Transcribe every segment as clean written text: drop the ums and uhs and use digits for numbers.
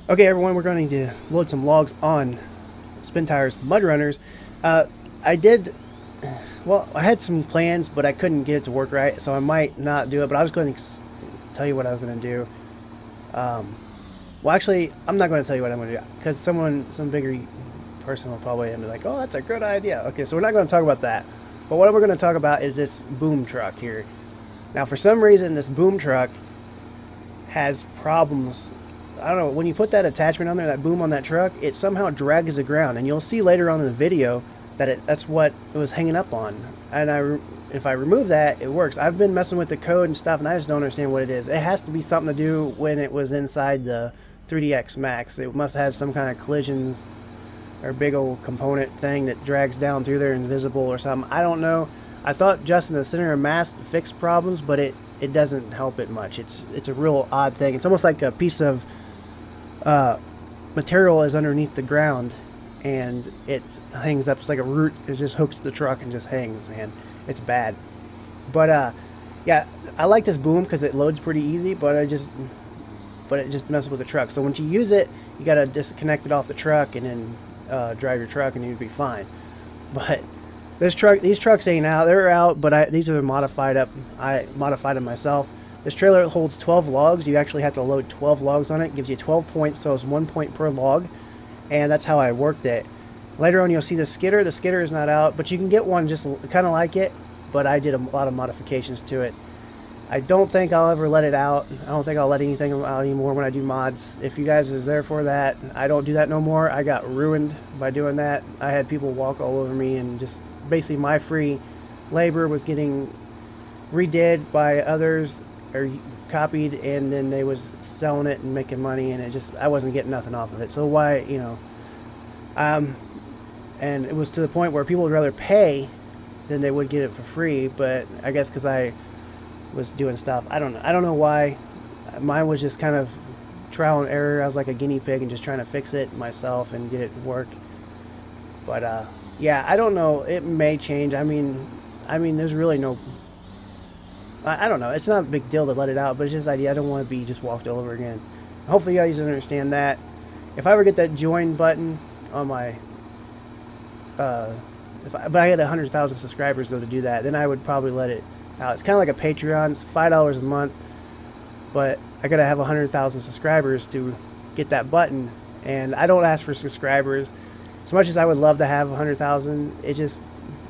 Okay, everyone, we're going to load some logs on Spintires Mud Runners. I did, well, I had some plans, but I couldn't get it to work right, so I might not do it, but I was going to tell you what I was going to do. Well, actually, I'm not going to tell you what I'm going to do, because some bigger person will probably be like, oh, that's a good idea. Okay, so we're not going to talk about that. But what we're going to talk about is this boom truck here. Now, for some reason, this boom truck has problems. I don't know, when you put that attachment on there, that boom on that truck, it somehow drags the ground, and you'll see later on in the video that that's what it was hanging up on. And if I remove that, it works. I've been messing with the code and stuff, and I just don't understand what it is. It has to be something to do when it was inside the 3DX Max. It must have some kind of collisions or big old component thing that drags down through there invisible or something. I don't know. I thought just in the center of mass fixed problems, but it doesn't help it much. It's a real odd thing. It's almost like a piece of material is underneath the ground and it hangs up. It's like a root. It just hooks the truck and just hangs, man. It's bad. But yeah, I like this boom because it loads pretty easy, but it just messes with the truck. So once you use it, you gotta disconnect it off the truck and then drive your truck and you'd be fine. But these trucks ain't out. They're out, but these have been modified up. I modified them myself. This trailer holds 12 logs. You actually have to load 12 logs on it. It gives you 12 points, so it's 1 point per log. And that's how I worked it. Later on, you'll see the skidder. The skidder is not out, but you can get one just kind of like it. But I did a lot of modifications to it. I don't think I'll ever let it out. I don't think I'll let anything out anymore when I do mods. If you guys are there for that, I don't do that no more. I got ruined by doing that. I had people walk all over me, and just basically my free labor was getting redid by others or copied, and then they was selling it and making money, and I wasn't getting nothing off of it. So why, you know, and it was to the point where people would rather pay than they would get it for free. But I guess because I was doing stuff, I don't know why. Mine was just kind of trial and error. I was like a guinea pig and just trying to fix it myself and get it to work. But yeah, I don't know, it may change. I mean there's really no, I don't know, it's not a big deal to let it out, but it's just I don't want to be just walked over again. Hopefully you guys understand that. If I ever get that join button on my but I had 100,000 subscribers though to do that, then I would probably let it out. It's kind of like a Patreon. It's $5 a month, but I gotta have 100,000 subscribers to get that button, and I don't ask for subscribers. As much as I would love to have 100,000,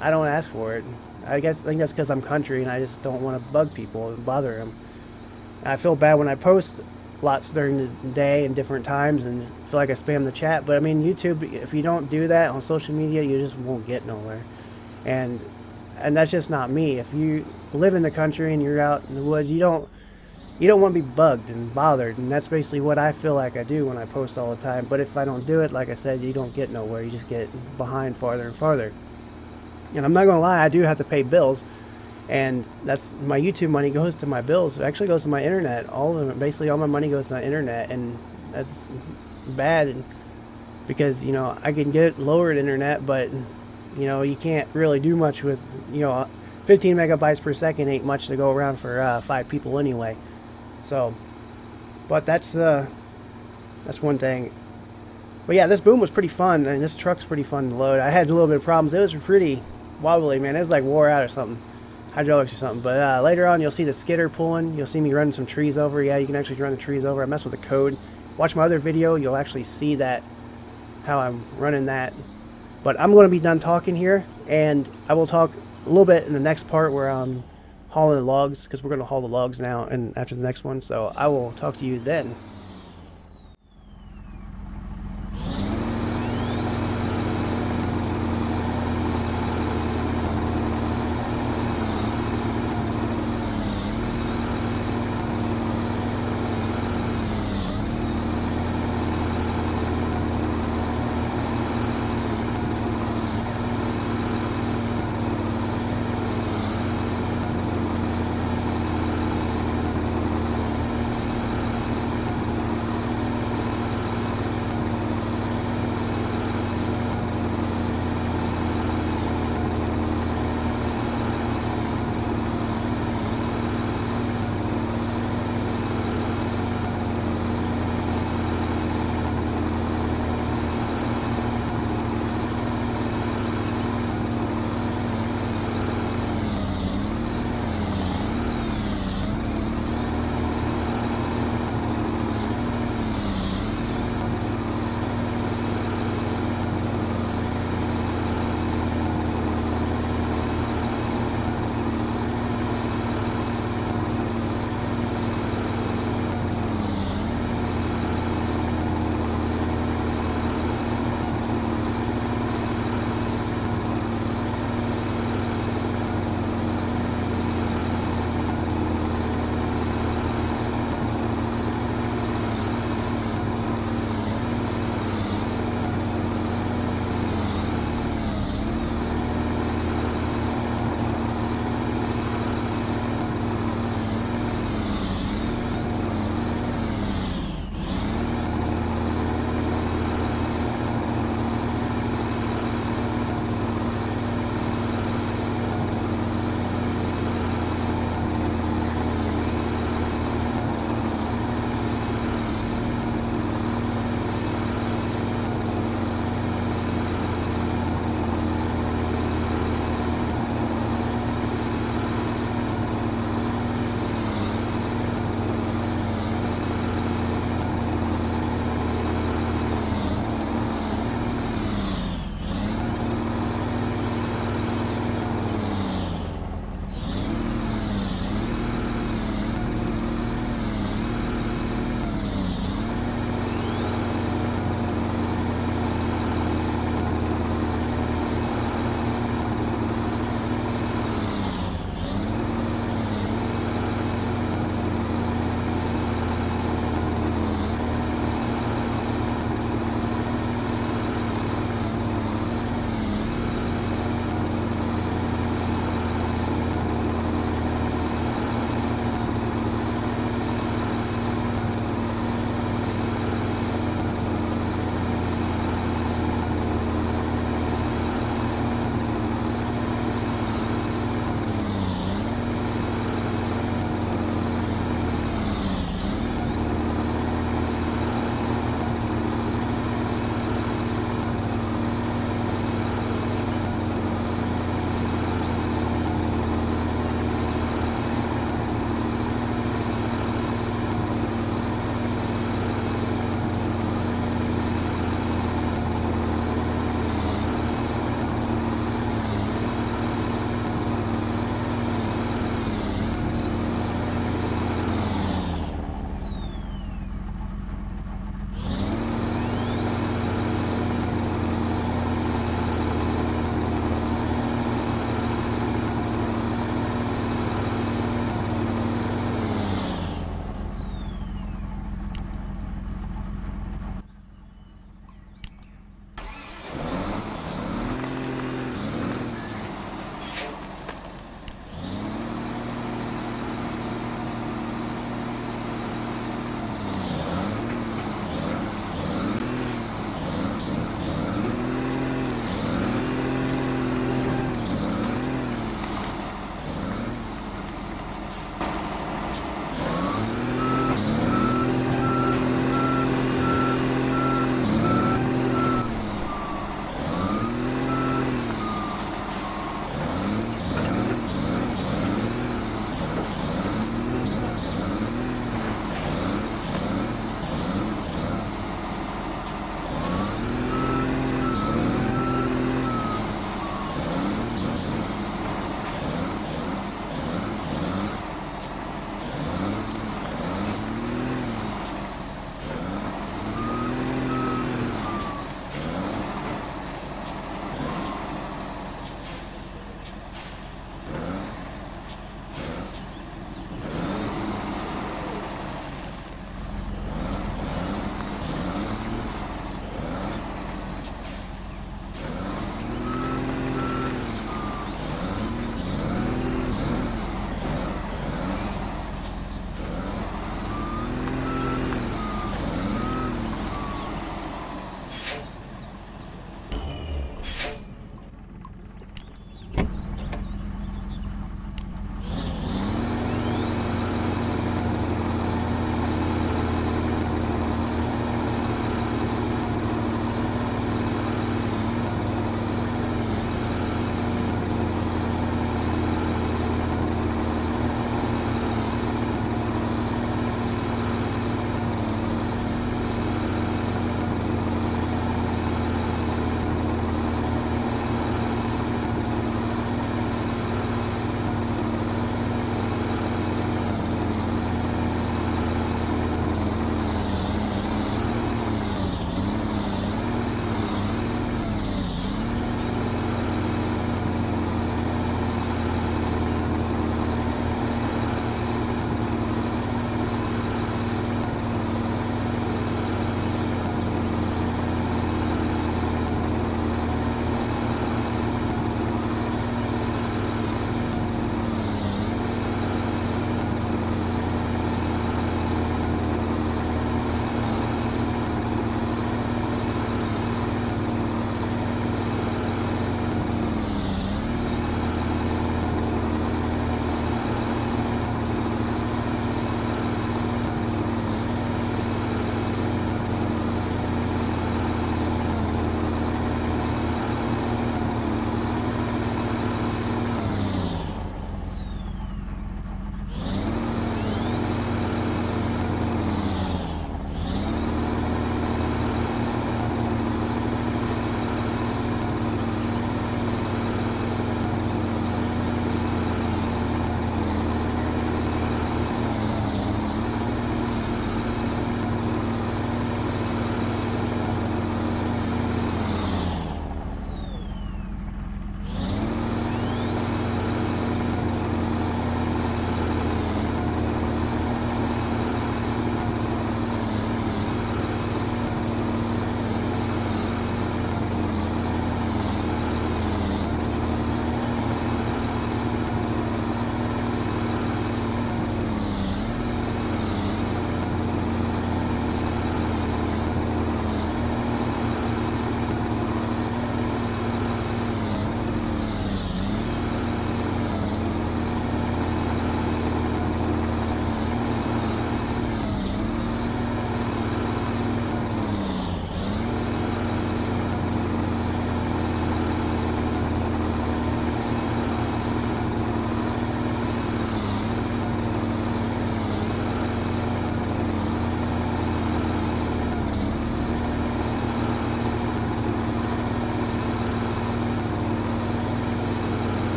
I don't ask for it. I think that's because I'm country and I just don't want to bug people and bother them. I feel bad when I post lots during the day and different times and feel like I spam the chat. But I mean, YouTube, if you don't do that on social media, you just won't get nowhere. And that's just not me. If you live in the country and you're out in the woods, you don't want to be bugged and bothered, and that's basically what I feel like I do when I post all the time. But if I don't do it, like I said, you don't get nowhere. You just get behind farther and farther. And I'm not gonna lie, I do have to pay bills, and that's my YouTube money goes to my bills. It actually goes to my internet. Basically all my money goes to my internet, and that's bad because, you know, I can get lowered internet, but you know, you can't really do much with, you know, 15 megabytes per second ain't much to go around for 5 people anyway. So, but that's one thing. But yeah, this boom was pretty fun, and this truck's pretty fun to load. I had a little bit of problems. It was pretty wobbly, man. It was like wore out or something, hydraulics or something. But later on, you'll see the skidder pulling. You'll see me running some trees over. Yeah, you can actually run the trees over. I mess with the code. Watch my other video. You'll actually see that, how I'm running that. But I'm going to be done talking here, and I will talk a little bit in the next part where I'm hauling the logs, because we're going to haul the logs now and after the next one. So I will talk to you then.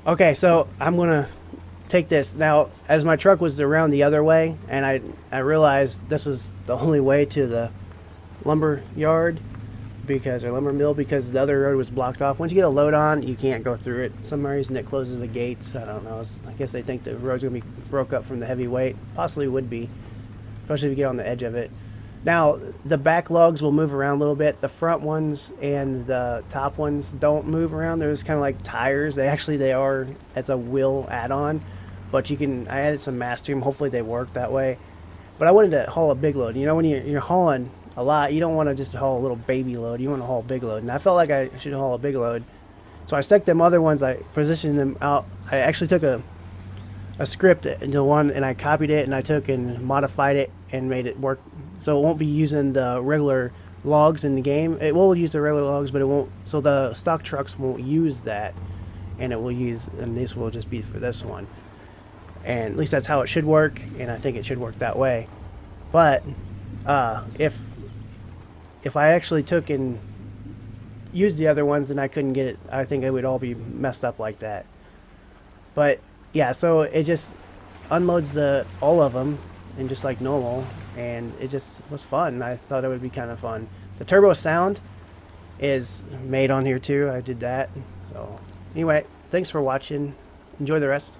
Okay, so I'm gonna take this now. As my truck was around the other way, and I realized this was the only way to the lumber yard because or lumber mill because the other road was blocked off. Once you get a load on, you can't go through it. For some reason it closes the gates. I don't know. I guess they think the road's gonna be broke up from the heavy weight. Possibly would be, especially if you get on the edge of it. Now, the back logs will move around a little bit. The front ones and the top ones don't move around. They're just kind of like tires. They are as a wheel add-on, but you can. I added some mass to them. Hopefully, they work that way. But I wanted to haul a big load. You know, when you're hauling a lot, you don't want to just haul a little baby load. You want to haul a big load. And I felt like I should haul a big load, so I stuck them other ones. I positioned them out. I actually took a script into one and I copied it and I took and modified it and made it work so it won't be using the regular logs in the game. It will use the regular logs, but it won't, so the stock trucks won't use that, and it will use, and this will just be for this one, and at least that's how it should work, and I think it should work that way. But if I actually took and used the other ones and I couldn't get it, I think it would all be messed up like that. But yeah, so it just unloads all of them and just like normal, and it just was fun. I thought it would be kind of fun. The turbo sound is made on here too. I did that. So anyway, thanks for watching. Enjoy the rest.